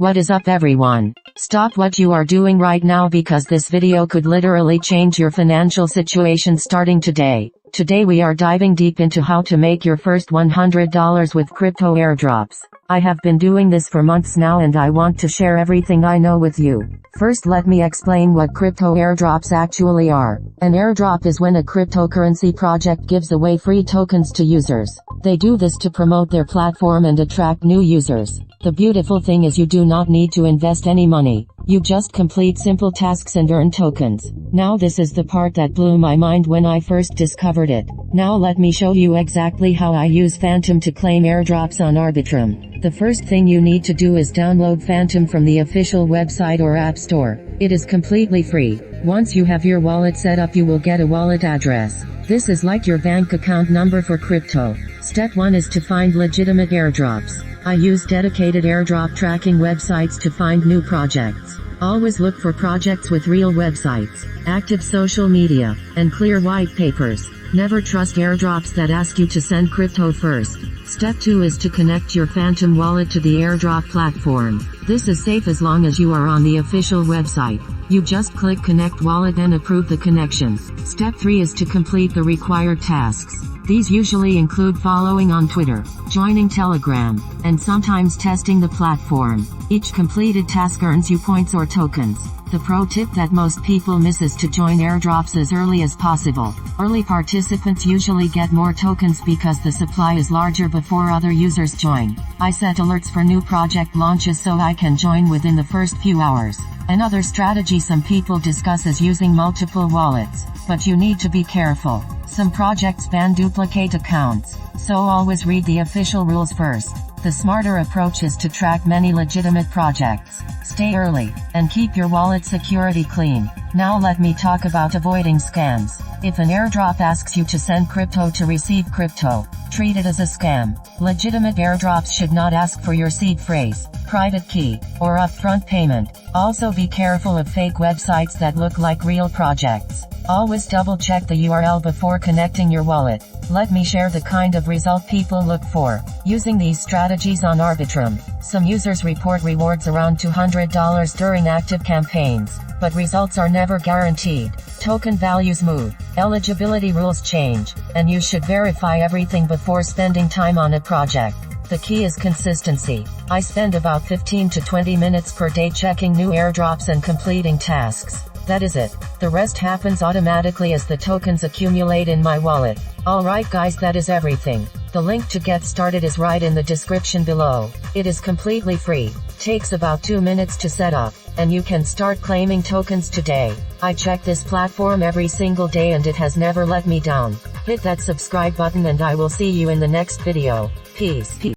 What is up everyone? Stop what you are doing right now because this video could literally change your financial situation starting today. Today we are diving deep into how to make your first $100 with crypto airdrops. I have been doing this for months now and I want to share everything I know with you. First let me explain what crypto airdrops actually are. An airdrop is when a cryptocurrency project gives away free tokens to users. They do this to promote their platform and attract new users. The beautiful thing is you do not need to invest any money. You just complete simple tasks and earn tokens. Now this is the part that blew my mind when I first discovered it. Now let me show you exactly how I use Phantom to claim airdrops on Arbitrum. The first thing you need to do is download Phantom from the official website or app store. It is completely free. Once you have your wallet set up you will get a wallet address. This is like your bank account number for crypto. Step 1 is to find legitimate airdrops. I use dedicated airdrop tracking websites to find new projects. Always look for projects with real websites, active social media, and clear white papers. Never trust airdrops that ask you to send crypto first. Step 2 is to connect your Phantom wallet to the airdrop platform. This is safe as long as you are on the official website. You just click Connect Wallet and approve the connection. Step 3 is to complete the required tasks. These usually include following on Twitter, joining Telegram, and sometimes testing the platform. Each completed task earns you points or tokens. The pro tip that most people miss is to join airdrops as early as possible. Early participants usually get more tokens because the supply is larger before other users join. I set alerts for new project launches so I can join within the first few hours. Another strategy some people discuss is using multiple wallets, but you need to be careful. Some projects ban duplicate accounts, so always read the official rules first. The smarter approach is to track many legitimate projects. Stay early, and keep your wallet security clean. Now let me talk about avoiding scams. If an airdrop asks you to send crypto to receive crypto, treat it as a scam. Legitimate airdrops should not ask for your seed phrase, private key, or upfront payment. Also be careful of fake websites that look like real projects. Always double check the URL before connecting your wallet. Let me share the kind of result people look for. Using these strategies on Arbitrum, some users report rewards around $200 during active campaigns, but results are never guaranteed. Token values move, eligibility rules change, and you should verify everything before spending time on a project. The key is consistency. I spend about 15 to 20 minutes per day checking new airdrops and completing tasks. That is it. The rest happens automatically as the tokens accumulate in my wallet. Alright guys, that is everything. The link to get started is right in the description below. It is completely free, takes about 2 minutes to set up, and you can start claiming tokens today. I check this platform every single day and it has never let me down. Hit that subscribe button and I will see you in the next video. Peace.